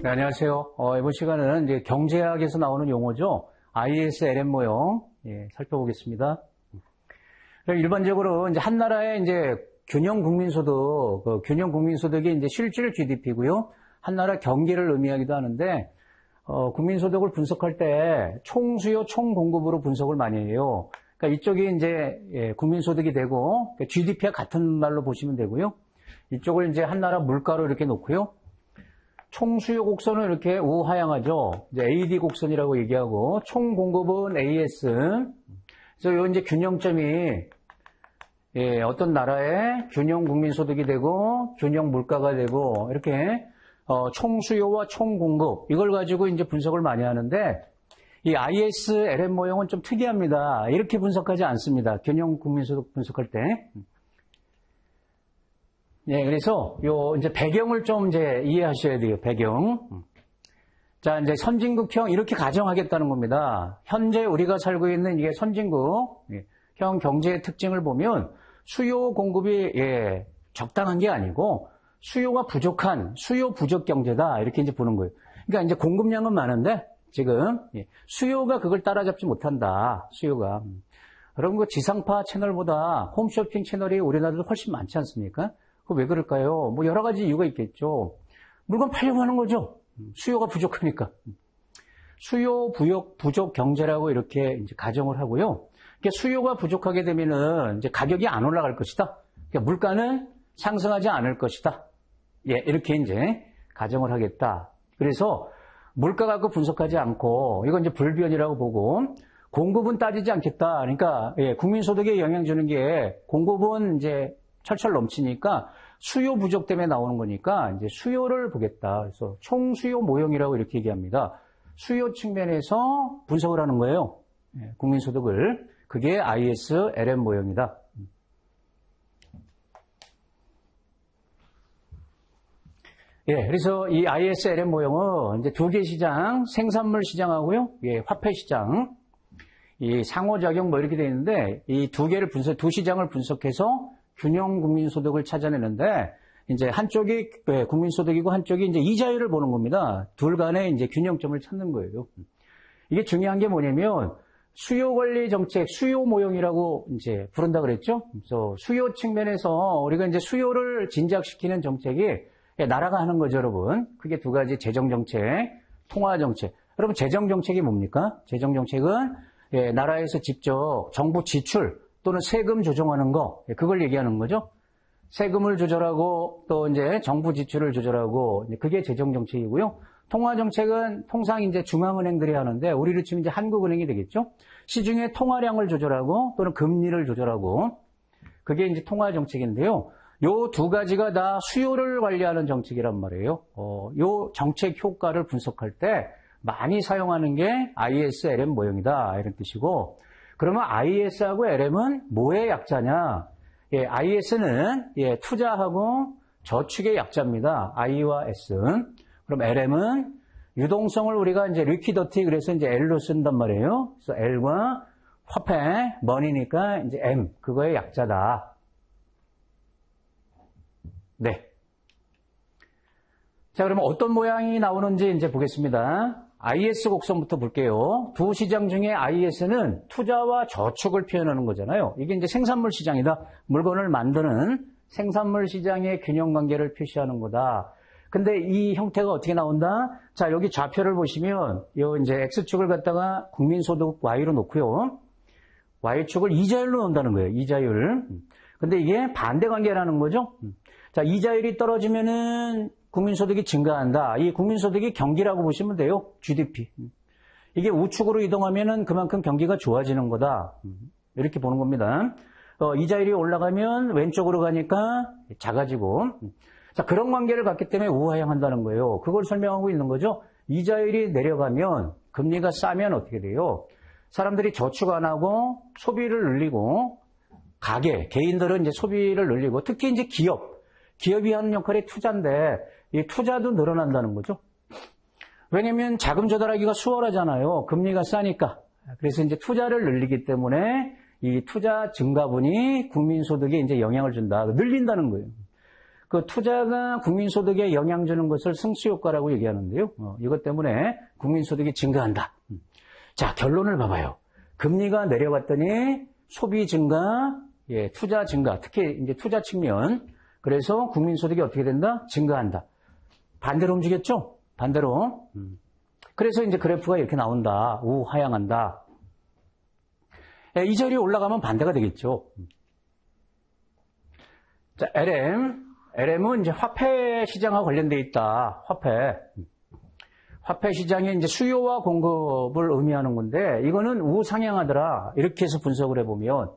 네, 안녕하세요. 이번 시간은 이제 경제학에서 나오는 용어죠. ISLM 모형, 살펴보겠습니다. 일반적으로 이제 한 나라의 이제 균형 국민소득, 균형 국민소득이 이제 실질 GDP고요. 한 나라 경기를 의미하기도 하는데, 국민소득을 분석할 때 총수요, 총공급으로 분석을 많이 해요. 그러니까 이쪽이 이제 국민소득이 되고, GDP와 같은 말로 보시면 되고요. 이쪽을 이제 한 나라 물가로 이렇게 놓고요. 총수요 곡선은 이렇게 우하향하죠. 이제 AD 곡선이라고 얘기하고, 총 공급은 AS. 그래서 요 이제 균형점이, 어떤 나라의 균형 국민소득이 되고, 균형 물가가 되고, 이렇게, 총수요와 총공급, 이걸 가지고 이제 분석을 많이 하는데, 이 ISLM 모형은 좀 특이합니다. 이렇게 분석하지 않습니다. 균형 국민소득 분석할 때. 그래서 요 이제 배경을 좀 이제 이해하셔야 돼요. 배경. 자, 이제 선진국형 이렇게 가정하겠다는 겁니다. 현재 우리가 살고 있는 이게 선진국형 경제의 특징을 보면 수요 공급이 적당한 게 아니고 수요가 부족한 수요 부족 경제다 이렇게 이제 보는 거예요. 그러니까 이제 공급량은 많은데 지금 수요가 그걸 따라잡지 못한다. 수요가. 여러분 그 지상파 채널보다 홈쇼핑 채널이 우리나라도 훨씬 많지 않습니까? 왜 그럴까요? 뭐 여러 가지 이유가 있겠죠. 물건 팔려고 하는 거죠. 수요가 부족하니까. 수요 부족 경제라고 이렇게 이제 가정을 하고요. 그러니까 수요가 부족하게 되면은 이제 가격이 안 올라갈 것이다. 그러니까 물가는 상승하지 않을 것이다. 이렇게 이제 가정을 하겠다. 그래서 물가 갖고 분석하지 않고 이건 이제 불변이라고 보고 공급은 따지지 않겠다. 그러니까 국민소득에 영향 주는 게 공급은 이제 철철 넘치니까 수요 부족 때문에 나오는 거니까 이제 수요를 보겠다. 그래서 총수요 모형이라고 이렇게 얘기합니다. 수요 측면에서 분석을 하는 거예요. 국민소득을. 그게 ISLM 모형이다. 그래서 이 ISLM 모형은 이제 두 개 시장, 생산물 시장하고요. 화폐 시장. 이 상호작용 뭐 이렇게 되어 있는데 이 두 시장을 분석해서 균형 국민소득을 찾아내는데, 이제 한쪽이 국민소득이고 한쪽이 이제 이자율을 보는 겁니다. 둘 간의 이제 균형점을 찾는 거예요. 이게 중요한 게 뭐냐면, 수요 관리 정책, 수요 모형이라고 이제 부른다 그랬죠? 그래서 수요 측면에서 우리가 이제 수요를 진작시키는 정책이 나라가 하는 거죠, 여러분. 크게 두 가지 재정 정책, 통화 정책. 여러분, 재정 정책이 뭡니까? 재정 정책은 나라에서 직접 정부 지출, 또는 세금 조정하는 거, 그걸 얘기하는 거죠. 세금을 조절하고 또 이제 정부 지출을 조절하고 그게 재정 정책이고요. 통화 정책은 통상 이제 중앙은행들이 하는데 우리로 치면 이제 한국은행이 되겠죠. 시중의 통화량을 조절하고 또는 금리를 조절하고 그게 이제 통화 정책인데요. 요 두 가지가 다 수요를 관리하는 정책이란 말이에요. 요 정책 효과를 분석할 때 많이 사용하는 게 ISLM 모형이다 이런 뜻이고. 그러면 IS하고 LM은 뭐의 약자냐? IS는 투자하고 저축의 약자입니다. I와 S는. 그럼 LM은 유동성을 우리가 이제 리퀴더티 그래서 이제 L로 쓴단 말이에요. 그래서 L과 화폐, 머니니까 이제 M, 그거의 약자다. 자, 그러면 어떤 모양이 나오는지 이제 보겠습니다. IS 곡선부터 볼게요. 두 시장 중에 IS는 투자와 저축을 표현하는 거잖아요. 이게 이제 생산물 시장이다. 물건을 만드는 생산물 시장의 균형 관계를 표시하는 거다. 근데 이 형태가 어떻게 나온다? 자, 여기 좌표를 보시면 요 이제 X축을 갖다가 국민소득 Y로 놓고요. Y축을 이자율로 놓는다는 거예요. 이자율. 근데 이게 반대 관계라는 거죠. 자, 이자율이 떨어지면은 국민소득이 증가한다. 이 국민소득이 경기라고 보시면 돼요. GDP. 이게 우측으로 이동하면은 그만큼 경기가 좋아지는 거다. 이렇게 보는 겁니다. 이자율이 올라가면 왼쪽으로 가니까 작아지고. 자, 그런 관계를 갖기 때문에 우하향한다는 거예요. 그걸 설명하고 있는 거죠. 이자율이 내려가면 금리가 싸면 어떻게 돼요? 사람들이 저축 안 하고 소비를 늘리고 개인들은 이제 소비를 늘리고 특히 이제 기업이 하는 역할이 투자인데 이 투자도 늘어난다는 거죠. 왜냐면 자금 조달하기가 수월하잖아요. 금리가 싸니까. 그래서 이제 투자를 늘리기 때문에 이 투자 증가분이 국민소득에 이제 영향을 준다. 늘린다는 거예요. 그 투자가 국민소득에 영향 주는 것을 승수효과라고 얘기하는데요. 이것 때문에 국민소득이 증가한다. 자, 결론을 봐봐요. 금리가 내려갔더니 소비 증가, 예, 투자 증가, 특히 이제 투자 측면. 그래서 국민소득이 어떻게 된다? 증가한다. 반대로 움직였죠? 반대로. 그래서 이제 그래프가 이렇게 나온다. 우하향한다. 예, 이 자리에 올라가면 반대가 되겠죠. 자, LM은 이제 화폐 시장과 관련돼 있다. 화폐 시장의 이제 수요와 공급을 의미하는 건데, 이거는 우상향하더라. 이렇게 해서 분석을 해보면.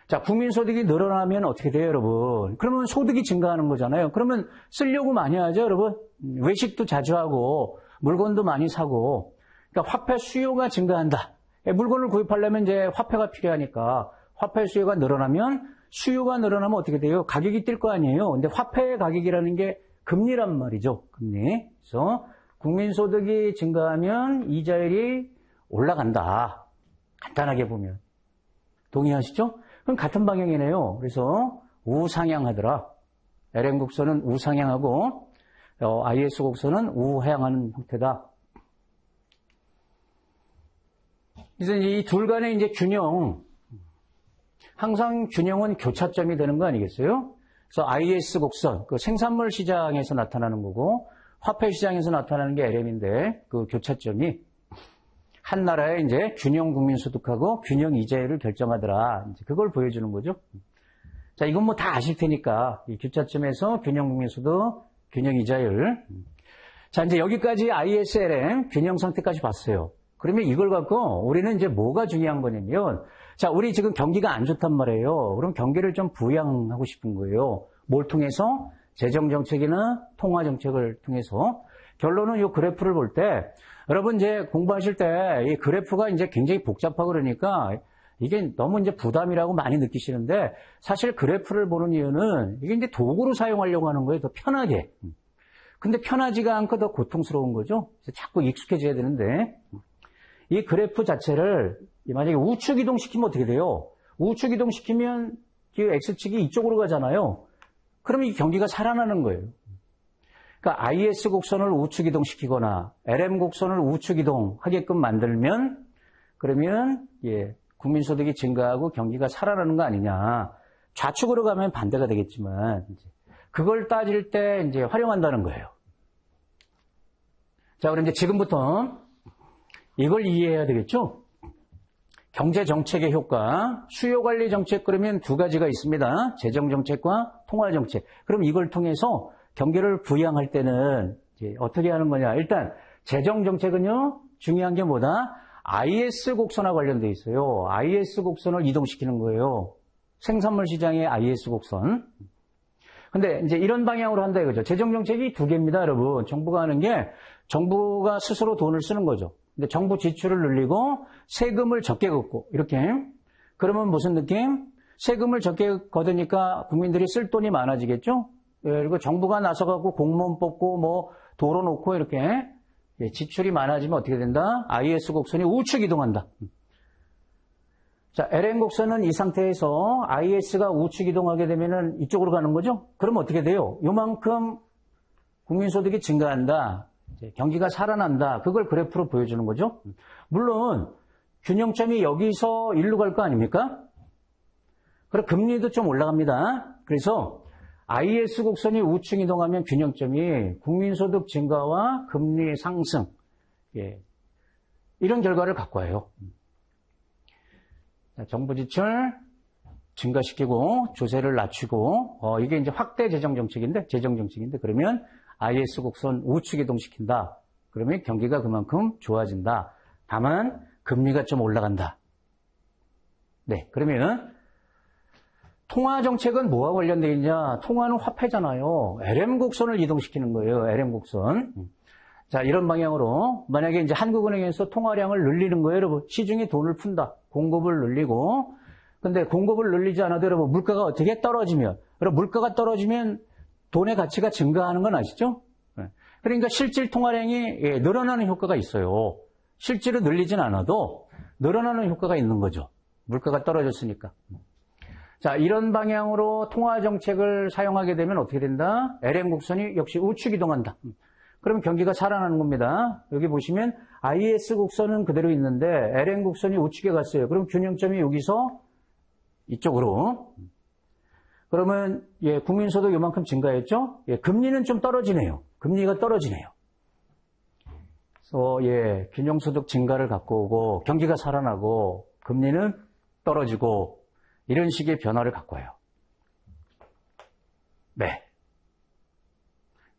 자, 국민소득이 늘어나면 어떻게 돼요, 여러분? 그러면 소득이 증가하는 거잖아요. 그러면 쓰려고 많이 하죠, 여러분? 외식도 자주 하고, 물건도 많이 사고. 그러니까 화폐 수요가 증가한다. 물건을 구입하려면 이제 화폐가 필요하니까, 화폐 수요가 늘어나면, 수요가 늘어나면 어떻게 돼요? 가격이 뛸 거 아니에요? 근데 화폐의 가격이라는 게 금리란 말이죠, 금리. 그래서 국민소득이 증가하면 이자율이 올라간다. 간단하게 보면. 동의하시죠? 그럼 같은 방향이네요. 그래서 우상향하더라. LM 곡선은 우상향하고 IS 곡선은 우하향하는 형태다. 그래서 이 둘 간의 이제 균형, 항상 균형은 교차점이 되는 거 아니겠어요? 그래서 IS 곡선, 그 생산물 시장에서 나타나는 거고 화폐 시장에서 나타나는 게 LM인데 그 교차점이 한 나라의 이제 균형 국민소득하고 균형 이자율을 결정하더라. 이제 그걸 보여주는 거죠. 자, 이건 뭐 다 아실 테니까 이 교차점에서 균형 국민소득, 균형 이자율. 자, 이제 여기까지 ISLM 균형 상태까지 봤어요. 그러면 이걸 갖고 우리는 이제 뭐가 중요한 거냐면, 자, 우리 지금 경기가 안 좋단 말이에요. 그럼 경기를 좀 부양하고 싶은 거예요. 뭘 통해서? 재정정책이나 통화정책을 통해서. 결론은 이 그래프를 볼 때, 여러분 이제 공부하실 때 이 그래프가 이제 굉장히 복잡하고 그러니까 이게 너무 이제 부담이라고 많이 느끼시는데, 사실 그래프를 보는 이유는 이게 이제 도구로 사용하려고 하는 거예요. 더 편하게. 근데 편하지가 않고 더 고통스러운 거죠. 그래서 자꾸 익숙해져야 되는데, 이 그래프 자체를 만약에 우측 이동시키면 어떻게 돼요? 우측 이동시키면 이 X축이 이쪽으로 가잖아요. 그러면 이 경기가 살아나는 거예요. 그러니까 IS 곡선을 우측 이동시키거나 LM 곡선을 우측 이동하게끔 만들면, 그러면 예, 국민소득이 증가하고 경기가 살아나는 거 아니냐. 좌측으로 가면 반대가 되겠지만 이제 그걸 따질 때 이제 활용한다는 거예요. 자, 그럼 이제 지금부터 이걸 이해해야 되겠죠? 경제정책의 효과, 수요관리정책 그러면 두 가지가 있습니다. 재정정책과 통화정책. 그럼 이걸 통해서 경기를 부양할 때는 이제 어떻게 하는 거냐. 일단 재정정책은요, 중요한 게 뭐다? IS 곡선과 관련되어 있어요. IS 곡선을 이동시키는 거예요. 생산물 시장의 IS 곡선. 근데 이제 이런 방향으로 한다 이거죠. 재정정책이 두 개입니다, 여러분. 정부가 하는 게 정부가 스스로 돈을 쓰는 거죠. 근데 정부 지출을 늘리고 세금을 적게 걷고 이렇게. 그러면 무슨 느낌? 세금을 적게 걷으니까 국민들이 쓸 돈이 많아지겠죠? 그리고 정부가 나서갖고 공무원 뽑고 뭐 도로 놓고 이렇게 지출이 많아지면 어떻게 된다? IS 곡선이 우측 이동한다. 자, LM 곡선은 이 상태에서 IS가 우측 이동하게 되면은 이쪽으로 가는 거죠? 그럼 어떻게 돼요? 요만큼 국민소득이 증가한다. 이제 경기가 살아난다. 그걸 그래프로 보여주는 거죠. 물론 균형점이 여기서 일로 갈 거 아닙니까? 그럼 금리도 좀 올라갑니다. 그래서 IS 곡선이 우측 이동하면 균형점이 국민소득 증가와 금리 상승, 예, 이런 결과를 갖고 와요. 정부 지출 증가시키고 조세를 낮추고 이게 이제 확대 재정정책인데 그러면 IS 곡선 우측 이동시킨다. 그러면 경기가 그만큼 좋아진다. 다만 금리가 좀 올라간다. 네, 그러면 통화정책은 뭐와 관련되어 있냐? 통화는 화폐잖아요. LM 곡선을 이동시키는 거예요. LM 곡선. 자, 이런 방향으로 만약에 이제 한국은행에서 통화량을 늘리는 거예요, 여러분. 시중에 돈을 푼다. 공급을 늘리고. 근데 공급을 늘리지 않아도 여러분 물가가 어떻게 떨어지면, 여러분 물가가 떨어지면 돈의 가치가 증가하는 건 아시죠? 그러니까 실질 통화량이 늘어나는 효과가 있어요. 실제로 늘리진 않아도 늘어나는 효과가 있는 거죠. 물가가 떨어졌으니까. 자, 이런 방향으로 통화 정책을 사용하게 되면 어떻게 된다? LM 곡선이 역시 우측 이동한다. 그럼 경기가 살아나는 겁니다. 여기 보시면 IS 곡선은 그대로 있는데 LM 곡선이 우측에 갔어요. 그럼 균형점이 여기서 이쪽으로. 그러면 예, 국민소득 요만큼 증가했죠? 예, 금리는 좀 떨어지네요. 금리가 떨어지네요. 그래서 예, 균형소득 증가를 갖고 오고 경기가 살아나고 금리는 떨어지고 이런 식의 변화를 갖고 와요. 네.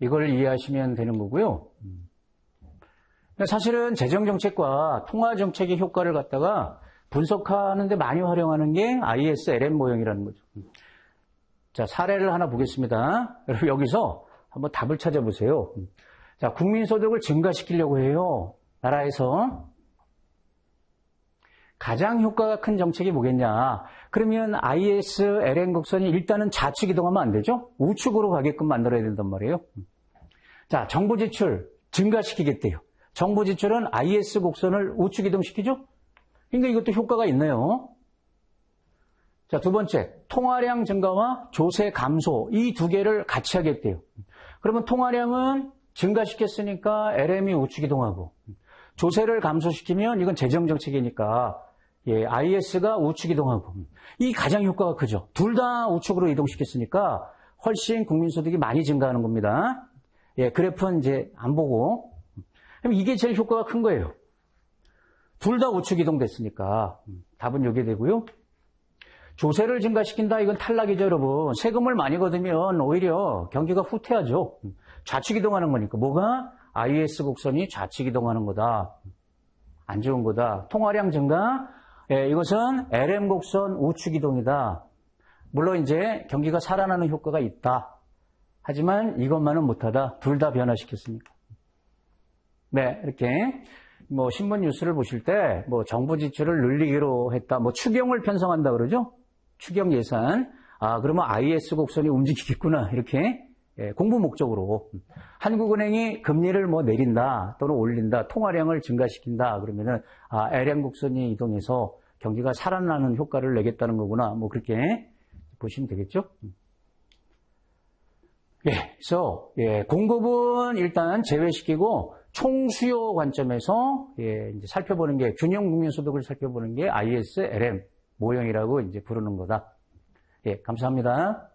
이걸 이해하시면 되는 거고요. 사실은 재정정책과 통화정책의 효과를 갖다가 분석하는 데 많이 활용하는 게 ISLM 모형이라는 거죠. 자, 사례를 하나 보겠습니다. 여러분 여기서 한번 답을 찾아보세요. 자, 국민소득을 증가시키려고 해요. 나라에서. 가장 효과가 큰 정책이 뭐겠냐. 그러면 ISLM 곡선이 일단은 좌측 이동하면 안 되죠? 우측으로 가게끔 만들어야 된단 말이에요. 자, 정부 지출 증가시키겠대요. 정부 지출은 IS 곡선을 우측 이동시키죠? 그러니까 이것도 효과가 있네요. 자, 두 번째, 통화량 증가와 조세 감소 이 두 개를 같이 하겠대요. 그러면 통화량은 증가시켰으니까 LM이 우측 이동하고 조세를 감소시키면 이건 재정정책이니까 예, IS가 우측 이동하고 이 가장 효과가 크죠. 둘 다 우측으로 이동시켰으니까 훨씬 국민소득이 많이 증가하는 겁니다. 예, 그래프는 이제 안 보고 그럼 이게 제일 효과가 큰 거예요. 둘 다 우측 이동됐으니까 답은 여기 되고요. 조세를 증가시킨다 이건 탈락이죠, 여러분. 세금을 많이 걷으면 오히려 경기가 후퇴하죠. 좌측 이동하는 거니까 뭐가? IS 곡선이 좌측 이동하는 거다. 안 좋은 거다. 통화량 증가 예, 이것은 LM 곡선 우측 이동이다. 물론 이제 경기가 살아나는 효과가 있다. 하지만 이것만은 못하다. 둘 다 변화시켰으니까. 네, 이렇게 뭐 신문 뉴스를 보실 때 뭐 정부 지출을 늘리기로 했다. 뭐 추경을 편성한다 그러죠? 추경 예산. 아, 그러면 IS 곡선이 움직이겠구나. 이렇게 예, 공부 목적으로 한국은행이 금리를 뭐 내린다 또는 올린다, 통화량을 증가시킨다 그러면은 아, LM 곡선이 이동해서 경기가 살아나는 효과를 내겠다는 거구나. 뭐 그렇게 보시면 되겠죠. 예, 그래서 예, 공급은 일단 제외시키고 총수요 관점에서 예, 이제 살펴보는 게 균형 국민소득을 살펴보는 게 ISLM 모형이라고 이제 부르는 거다. 예, 감사합니다.